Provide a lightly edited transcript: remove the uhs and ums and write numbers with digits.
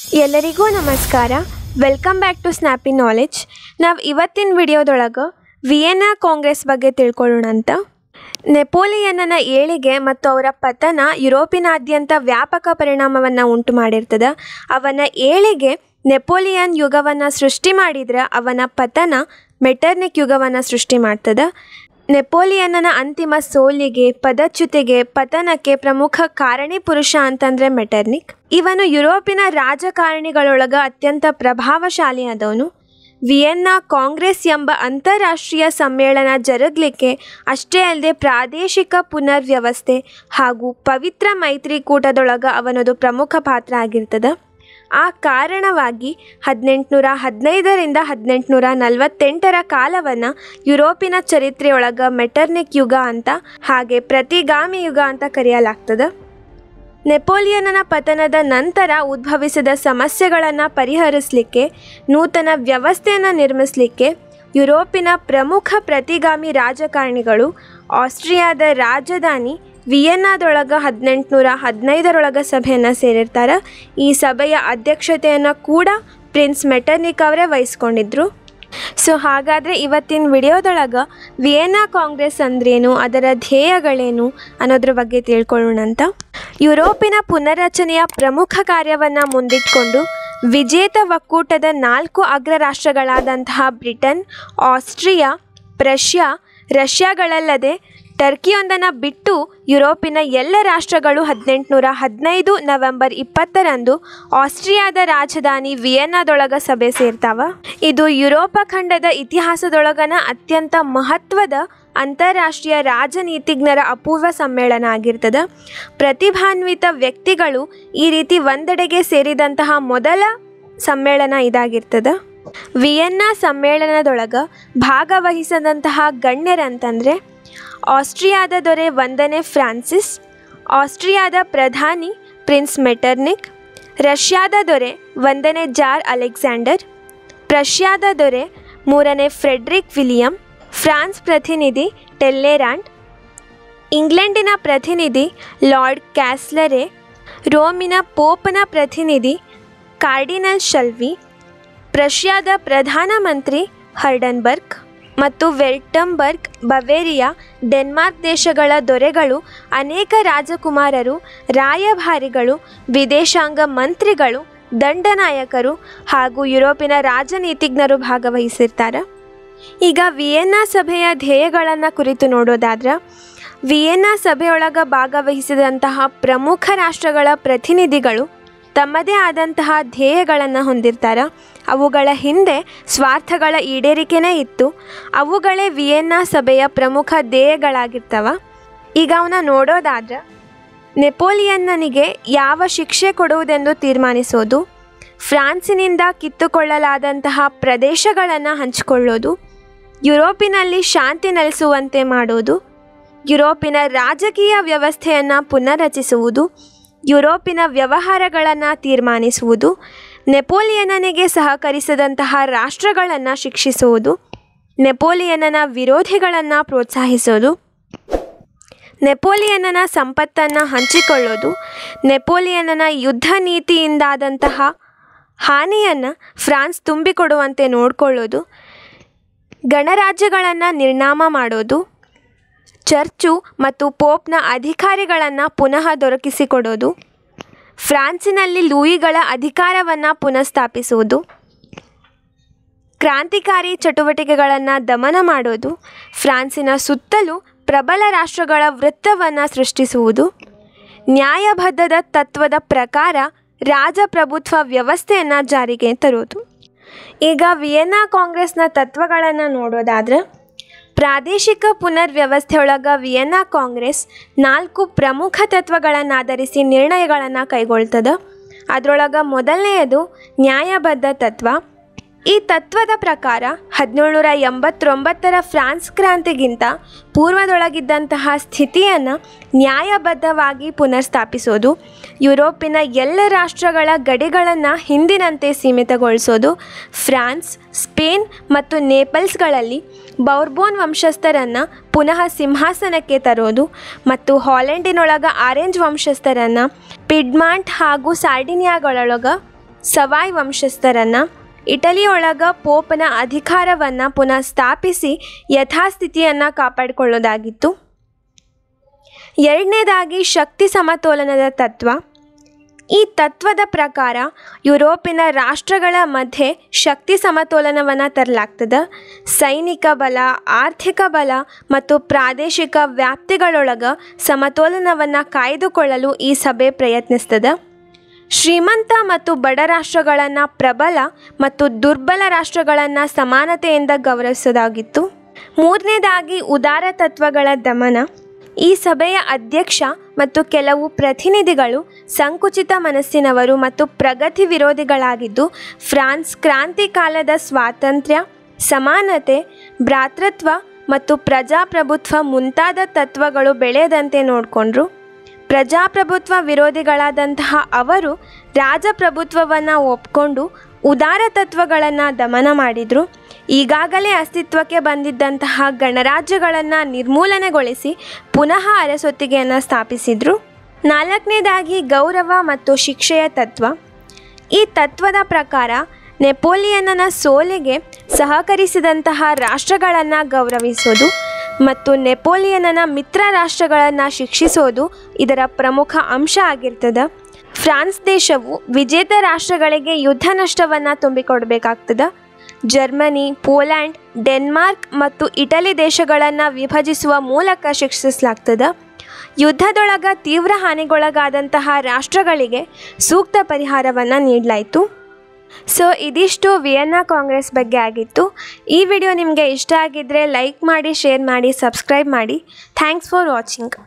ಎಲ್ಲರಿಗೂ ನಮಸ್ಕಾರ. Welcome back to Snappy Knowledge. ನಾವು ಇವತ್ತಿನ ವಿಡಿಯೋದೊಳಗೆ ವಿಯೆನ್ನಾ ಕಾಂಗ್ರೆಸ್ ಬಗ್ಗೆ ತಿಳ್ಕೊಳ್ಳೋಣ ಅಂತ. ನೆಪೋಲಿಯನ್ನನ ಏಳಿಗೆ ಮತ್ತು ಅವರ ಪತನ ಯುರೋಪಿನಾದ್ಯಂತ ವ್ಯಾಪಕ ಪರಿಣಾಮವನ್ನು ಉಂಟು ಮಾಡಿರ್ತದೆ. ಅವನ ಏಳಿಗೆ ನೆಪೋಲಿಯನ್ ಯುಗವನ್ನು ಸೃಷ್ಟಿ ಮಾಡಿದ್ರೆ ಅವನ ಪತನ ಮೆಟರ್ನಿಕ್ ಯುಗವನ್ನು ಸೃಷ್ಟಿ ಮಾಡ್ತದೆ. ನೆಪೋಲಿಯನ್ನನ ಅಂತಿಮ ಸೋಲಿಗೆ, ಪದಚ್ಯುತಿಗೆ, ಪತನಕ್ಕೆ ಪ್ರಮುಖ ಕಾರಣಿ ಪುರುಷ ಅಂತಂದರೆ ಮೆಟರ್ನಿಕ್. ಇವನು ಯುರೋಪಿನ ರಾಜಕಾರಣಿಗಳೊಳಗೆ ಅತ್ಯಂತ ಪ್ರಭಾವಶಾಲಿ ಆದವನು. ವಿಯೆನ್ನಾ ಕಾಂಗ್ರೆಸ್ ಎಂಬ ಅಂತಾರಾಷ್ಟ್ರೀಯ ಸಮ್ಮೇಳನ ಜರುಗಲಿಕ್ಕೆ ಅಷ್ಟೇ ಅಲ್ಲದೆ ಪ್ರಾದೇಶಿಕ ಪುನರ್ವ್ಯವಸ್ಥೆ ಹಾಗೂ ಪವಿತ್ರ ಮೈತ್ರಿಕೂಟದೊಳಗೆ ಅವನದು ಪ್ರಮುಖ ಪಾತ್ರ ಆಗಿರ್ತದೆ. ಆ ಕಾರಣವಾಗಿ 1815ರಿಂದ 1848 ಕಾಲವನ್ನು ಯುರೋಪಿನ ಚರಿತ್ರೆಯೊಳಗೆ ಮೆಟರ್ನಿಕ್ ಯುಗ ಅಂತ, ಹಾಗೆ ಪ್ರತಿಗಾಮಿ ಯುಗ ಅಂತ ಕರೆಯಲಾಗ್ತದೆ. ನೆಪೋಲಿಯನ್ನನ ಪತನದ ನಂತರ ಉದ್ಭವಿಸಿದ ಸಮಸ್ಯೆಗಳನ್ನು ಪರಿಹರಿಸಲಿಕ್ಕೆ, ನೂತನ ವ್ಯವಸ್ಥೆಯನ್ನು ನಿರ್ಮಿಸಲಿಕ್ಕೆ ಯುರೋಪಿನ ಪ್ರಮುಖ ಪ್ರತಿಗಾಮಿ ರಾಜಕಾರಣಿಗಳು ಆಸ್ಟ್ರಿಯಾದ ರಾಜಧಾನಿ ವಿಯೆನ್ನಾದೊಳಗೆ 1815 ಸಭೆಯನ್ನು ಸೇರಿರ್ತಾರೆ. ಈ ಸಭೆಯ ಅಧ್ಯಕ್ಷತೆಯನ್ನು ಕೂಡ ಪ್ರಿನ್ಸ್ ಮೆಟರ್ನಿಕ್ ಅವರೇ ವಹಿಸ್ಕೊಂಡಿದ್ರು. ಸೊ ಹಾಗಾದರೆ ಇವತ್ತಿನ ವಿಡಿಯೋದೊಳಗೆ ವಿಯೆನ್ನಾ ಕಾಂಗ್ರೆಸ್ ಅಂದ್ರೇನು, ಅದರ ಧ್ಯೇಯಗಳೇನು ಅನ್ನೋದ್ರ ಬಗ್ಗೆ ತಿಳ್ಕೊಳ್ಳೋಣ ಅಂತ. ಯುರೋಪಿನ ಪುನರ್ರಚನೆಯ ಪ್ರಮುಖ ಕಾರ್ಯವನ್ನು ಮುಂದಿಟ್ಕೊಂಡು ವಿಜೇತ ಒಕ್ಕೂಟದ 4 ಅಗ್ರ ರಾಷ್ಟ್ರಗಳಾದಂತಹ ಬ್ರಿಟನ್, ಆಸ್ಟ್ರಿಯಾ, ರಷ್ಯಾಗಳಲ್ಲದೆ ಟರ್ಕಿಯೊಂದನ್ನು ಬಿಟ್ಟು ಯುರೋಪಿನ ಎಲ್ಲ ರಾಷ್ಟ್ರಗಳು 1815 ನವೆಂಬರ್ 20ರಂದು ಆಸ್ಟ್ರಿಯಾದ ರಾಜಧಾನಿ ವಿಯೆನ್ನಾದೊಳಗೆ ಸಭೆ ಸೇರ್ತಾವ. ಇದು ಯುರೋಪ ಖಂಡದ ಇತಿಹಾಸದೊಳಗನ ಅತ್ಯಂತ ಮಹತ್ವದ ಅಂತಾರಾಷ್ಟ್ರೀಯ ರಾಜನೀತಿಜ್ಞರ ಅಪೂರ್ವ ಸಮ್ಮೇಳನ ಆಗಿರ್ತದೆ. ಪ್ರತಿಭಾನ್ವಿತ ವ್ಯಕ್ತಿಗಳು ಈ ರೀತಿ ಒಂದೆಡೆಗೆ ಸೇರಿದಂತಹ ಮೊದಲ ಸಮ್ಮೇಳನ ಇದಾಗಿರ್ತದೆ. ವಿಯೆನ್ನಾ ಸಮ್ಮೇಳನದೊಳಗೆ ಭಾಗವಹಿಸಿದಂತಹ ಗಣ್ಯರಂತಂದರೆ ಆಸ್ಟ್ರಿಯಾದ ದೊರೆ 1ನೇ ಫ್ರಾನ್ಸಿಸ್, ಆಸ್ಟ್ರಿಯಾದ ಪ್ರಧಾನಿ ಪ್ರಿನ್ಸ್ ಮೆಟರ್ನಿಕ್, ರಷ್ಯಾದ ದೊರೆ 1ನೇ ಜಾರ್ ಅಲೆಕ್ಸಾಂಡರ್, ಪ್ರಷ್ಯಾದ ದೊರೆ 3ನೇ ಫ್ರೆಡ್ರಿಕ್ ವಿಲಿಯಂ, ಫ್ರಾನ್ಸ್ ಪ್ರತಿನಿಧಿ ಟೆಲ್ಲೆರಾಂಡ್, ಇಂಗ್ಲೆಂಡಿನ ಪ್ರತಿನಿಧಿ ಲಾರ್ಡ್ ಕ್ಯಾಸ್ಲರೆ, ರೋಮಿನ ಪೋಪ್ನ ಪ್ರತಿನಿಧಿ ಕಾರ್ಡಿನಲ್ ಶಲ್ವಿ, ಪ್ರಷ್ಯಾದ ಪ್ರಧಾನಮಂತ್ರಿ ಹರ್ಡನ್ಬರ್ಗ್ ಮತ್ತು ವೆಲ್ಟಂಬರ್ಗ್, ಬವೇರಿಯಾ, ಡೆನ್ಮಾರ್ಕ್ ದೇಶಗಳ ದೊರೆಗಳು, ಅನೇಕ ರಾಜಕುಮಾರರು, ರಾಯಭಾರಿಗಳು, ವಿದೇಶಾಂಗ ಮಂತ್ರಿಗಳು, ದಂಡನಾಯಕರು ಹಾಗೂ ಯುರೋಪಿನ ರಾಜನೀತಿಜ್ಞರು ಭಾಗವಹಿಸಿರ್ತಾರೆ. ಈಗ ವಿಯೆನ್ನಾ ಸಭೆಯ ಧ್ಯೇಯಗಳನ್ನು ಕುರಿತು ನೋಡೋದಾದ್ರೆ, ವಿಯೆನ್ನಾ ಸಭೆಯೊಳಗೆ ಭಾಗವಹಿಸಿದಂತಹ ಪ್ರಮುಖ ರಾಷ್ಟ್ರಗಳ ಪ್ರತಿನಿಧಿಗಳು ತಮ್ಮದೇ ಆದಂತಹ ಧ್ಯೇಯಗಳನ್ನು ಹೊಂದಿರ್ತಾರೆ. ಅವುಗಳ ಹಿಂದೆ ಸ್ವಾರ್ಥಗಳ ಈಡೇರಿಕೆನೇ ಇತ್ತು. ಅವುಗಳೇ ವಿಯೆನ್ನಾ ಸಭೆಯ ಪ್ರಮುಖ ಧ್ಯೇಯಗಳಾಗಿರ್ತವೆ. ಈಗ ಅವನ್ನ ನೋಡೋದಾದ್ರೆ, ನೆಪೋಲಿಯನ್ನನಿಗೆ ಯಾವ ಶಿಕ್ಷೆ ಕೊಡುವುದೆಂದು ತೀರ್ಮಾನಿಸೋದು, ಫ್ರಾನ್ಸಿನಿಂದ ಕಿತ್ತುಕೊಳ್ಳಲಾದಂತಹ ಪ್ರದೇಶಗಳನ್ನು ಹಂಚಿಕೊಳ್ಳೋದು, ಯುರೋಪಿನಲ್ಲಿ ಶಾಂತಿ ನೆಲೆಸುವಂತೆ ಮಾಡೋದು, ಯುರೋಪಿನ ರಾಜಕೀಯ ವ್ಯವಸ್ಥೆಯನ್ನು ಪುನರ್ರಚಿಸುವುದು, ಯುರೋಪಿನ ವ್ಯವಹಾರಗಳನ್ನು ತೀರ್ಮಾನಿಸುವುದು, ನೆಪೋಲಿಯನ್ನನಿಗೆ ಸಹಕರಿಸಿದಂತಹ ರಾಷ್ಟ್ರಗಳನ್ನು ಶಿಕ್ಷಿಸುವುದು, ನೆಪೋಲಿಯನ್ನನ ವಿರೋಧಿಗಳನ್ನು ಪ್ರೋತ್ಸಾಹಿಸೋದು, ನೆಪೋಲಿಯನ್ನನ ಸಂಪತ್ತನ್ನು ಹಂಚಿಕೊಳ್ಳೋದು, ನೆಪೋಲಿಯನ್ನನ ಯುದ್ಧ ನೀತಿಯಿಂದಾದಂತಹ ಹಾನಿಯನ್ನು ಫ್ರಾನ್ಸ್ ತುಂಬಿಕೊಡುವಂತೆ ನೋಡಿಕೊಳ್ಳೋದು, ಗಣರಾಜ್ಯಗಳನ್ನು ನಿರ್ನಾಮ ಮಾಡೋದು, ಚರ್ಚು ಮತ್ತು ಪೋಪ್ನ ಅಧಿಕಾರಿಗಳನ್ನು ಪುನಃ ದೊರಕಿಸಿಕೊಡೋದು, ಫ್ರಾನ್ಸಿನಲ್ಲಿ ಲೂಯಿಗಳ ಅಧಿಕಾರವನ್ನು ಪುನಃಸ್ಥಾಪಿಸುವುದು, ಕ್ರಾಂತಿಕಾರಿ ಚಟುವಟಿಕೆಗಳನ್ನು ದಮನ ಮಾಡೋದು, ಫ್ರಾನ್ಸಿನ ಸುತ್ತಲೂ ಪ್ರಬಲ ರಾಷ್ಟ್ರಗಳ ವೃತ್ತವನ್ನು ಸೃಷ್ಟಿಸುವುದು, ನ್ಯಾಯಬದ್ಧದ ತತ್ವದ ಪ್ರಕಾರ ರಾಜಪ್ರಭುತ್ವ ವ್ಯವಸ್ಥೆಯನ್ನು ಜಾರಿಗೆ ತರೋದು. ಈಗ ವಿಯೆನ್ನಾ ಕಾಂಗ್ರೆಸ್ನ ತತ್ವಗಳನ್ನು ನೋಡೋದಾದ್ರೆ, ಪ್ರಾದೇಶಿಕ ಪುನರ್ವ್ಯವಸ್ಥೆಯೊಳಗೆ ವಿಯೆನ್ನಾ ಕಾಂಗ್ರೆಸ್ 4 ಪ್ರಮುಖ ತತ್ವಗಳನ್ನಾಧರಿಸಿ ನಿರ್ಣಯಗಳನ್ನು ಕೈಗೊಳ್ತದೆ. ಅದರೊಳಗೆ ಮೊದಲನೆಯದು ನ್ಯಾಯಬದ್ಧ ತತ್ವ. ಈ ತತ್ವದ ಪ್ರಕಾರ 1789 ಫ್ರಾನ್ಸ್ ಕ್ರಾಂತಿಗಿಂತ ಪೂರ್ವದೊಳಗಿದ್ದಂತಹ ಸ್ಥಿತಿಯನ್ನು ನ್ಯಾಯಬದ್ಧವಾಗಿ ಪುನರ್ಸ್ಥಾಪಿಸೋದು, ಯುರೋಪಿನ ಎಲ್ಲ ರಾಷ್ಟ್ರಗಳ ಗಡಿಗಳನ್ನು ಹಿಂದಿನಂತೆ ಸೀಮಿತಗೊಳಿಸೋದು, ಫ್ರಾನ್ಸ್, ಸ್ಪೇನ್ ಮತ್ತು ನೇಪಲ್ಸ್ಗಳಲ್ಲಿ ಬೌರ್ಬೋನ್ ವಂಶಸ್ಥರನ್ನು ಪುನಃ ಸಿಂಹಾಸನಕ್ಕೆ ತರೋದು ಮತ್ತು ಹಾಲೆಂಡಿನೊಳಗೆ ಆರೆಂಜ್ ವಂಶಸ್ಥರನ್ನು ಪಿಡ್ಮಾಂಟ್ ಹಾಗೂ ಸಾರ್ಡಿನಿಯಾಗಳೊಳಗೆ ಸವಾಯ್ ವಂಶಸ್ಥರನ್ನು, ಇಟಲಿಯೊಳಗ ಪೋಪನ ಅಧಿಕಾರವನ್ನು ಪುನಃ ಸ್ಥಾಪಿಸಿ ಯಥಾಸ್ಥಿತಿಯನ್ನು ಕಾಪಾಡಿಕೊಳ್ಳೋದಾಗಿತ್ತು. ಎರಡನೇದಾಗಿ ಶಕ್ತಿ ಸಮತೋಲನದ ತತ್ವ. ಈ ತತ್ವದ ಪ್ರಕಾರ ಯುರೋಪಿನ ರಾಷ್ಟ್ರಗಳ ಮಧ್ಯೆ ಶಕ್ತಿ ಸಮತೋಲನವನ್ನು ತರಲಾಗ್ತದೆ. ಸೈನಿಕ ಬಲ, ಆರ್ಥಿಕ ಬಲ ಮತ್ತು ಪ್ರಾದೇಶಿಕ ವ್ಯಾಪ್ತಿಗಳೊಳಗೆ ಸಮತೋಲನವನ್ನು ಕಾಯ್ದುಕೊಳ್ಳಲು ಈ ಸಭೆ ಪ್ರಯತ್ನಿಸ್ತದೆ. ಶ್ರೀಮಂತ ಮತ್ತು ಬಡ ರಾಷ್ಟ್ರಗಳನ್ನು ಪ್ರಬಲ ಮತ್ತು ದುರ್ಬಲ ರಾಷ್ಟ್ರಗಳನ್ನು ಸಮಾನತೆಯಿಂದ ಗೌರವಿಸೋದಾಗಿತ್ತು. ಮೂರನೇದಾಗಿ ಉದಾರ ತತ್ವಗಳ ದಮನ. ಈ ಸಭೆಯ ಅಧ್ಯಕ್ಷ ಮತ್ತು ಕೆಲವು ಪ್ರತಿನಿಧಿಗಳು ಸಂಕುಚಿತ ಮನಸ್ಸಿನವರು ಮತ್ತು ಪ್ರಗತಿ ವಿರೋಧಿಗಳಾಗಿದ್ದು, ಫ್ರಾನ್ಸ್ ಕ್ರಾಂತಿ ಕಾಲದ ಸ್ವಾತಂತ್ರ್ಯ, ಸಮಾನತೆ, ಭ್ರಾತೃತ್ವ ಮತ್ತು ಪ್ರಜಾಪ್ರಭುತ್ವ ಮುಂತಾದ ತತ್ವಗಳು ಬೆಳೆಯದಂತೆ ನೋಡಿಕೊಂಡ್ರು. ಪ್ರಜಾಪ್ರಭುತ್ವ ವಿರೋಧಿಗಳಾದಂತಹ ಅವರು ರಾಜಪ್ರಭುತ್ವವನ್ನು ಒಪ್ಕೊಂಡು ಉದಾರ ತತ್ವಗಳನ್ನು ದಮನ ಮಾಡಿದರು. ಈಗಾಗಲೇ ಅಸ್ತಿತ್ವಕ್ಕೆ ಬಂದಿದ್ದಂತಹ ಗಣರಾಜ್ಯಗಳನ್ನು ನಿರ್ಮೂಲನೆಗೊಳಿಸಿ ಪುನಃ ಅರಸೊತ್ತಿಗೆಯನ್ನು ಸ್ಥಾಪಿಸಿದರು. ನಾಲ್ಕನೇದಾಗಿ ಗೌರವ ಮತ್ತು ಶಿಕ್ಷೆಯ ತತ್ವ. ಈ ತತ್ವದ ಪ್ರಕಾರ ನೆಪೋಲಿಯನ್ನನ ಸೋಲಿಗೆ ಸಹಕರಿಸಿದಂತಹ ರಾಷ್ಟ್ರಗಳನ್ನು ಗೌರವಿಸೋದು ಮತ್ತು ನೆಪೋಲಿಯನ್ನನ ಮಿತ್ರ ರಾಷ್ಟ್ರಗಳನ್ನು ಶಿಕ್ಷಿಸೋದು ಇದರ ಪ್ರಮುಖ ಅಂಶ ಆಗಿರ್ತದೆ. ಫ್ರಾನ್ಸ್ ದೇಶವು ವಿಜೇತ ರಾಷ್ಟ್ರಗಳಿಗೆ ಯುದ್ಧ ನಷ್ಟವನ್ನು ತುಂಬಿಕೊಡಬೇಕಾಗ್ತದೆ. ಜರ್ಮನಿ, ಪೋಲ್ಯಾಂಡ್, ಡೆನ್ಮಾರ್ಕ್ ಮತ್ತು ಇಟಲಿ ದೇಶಗಳನ್ನು ವಿಭಜಿಸುವ ಮೂಲಕ ಶಿಕ್ಷಿಸಲಾಗ್ತದೆ. ಯುದ್ಧದೊಳಗೆ ತೀವ್ರ ಹಾನಿಗೊಳಗಾದಂತಹ ರಾಷ್ಟ್ರಗಳಿಗೆ ಸೂಕ್ತ ಪರಿಹಾರವನ್ನು ನೀಡಲಾಯಿತು. ಸೊ ಇದಿಷ್ಟು ವಿಯೆನ್ನಾ ಕಾಂಗ್ರೆಸ್ ಬಗ್ಗೆ ಆಗಿತ್ತು. ಈ ವಿಡಿಯೋ ನಿಮಗೆ ಇಷ್ಟ ಆಗಿದ್ದರೆ ಲೈಕ್ ಮಾಡಿ, ಶೇರ್ ಮಾಡಿ, ಸಬ್ಸ್ಕ್ರೈಬ್ ಮಾಡಿ. Thanks for watching.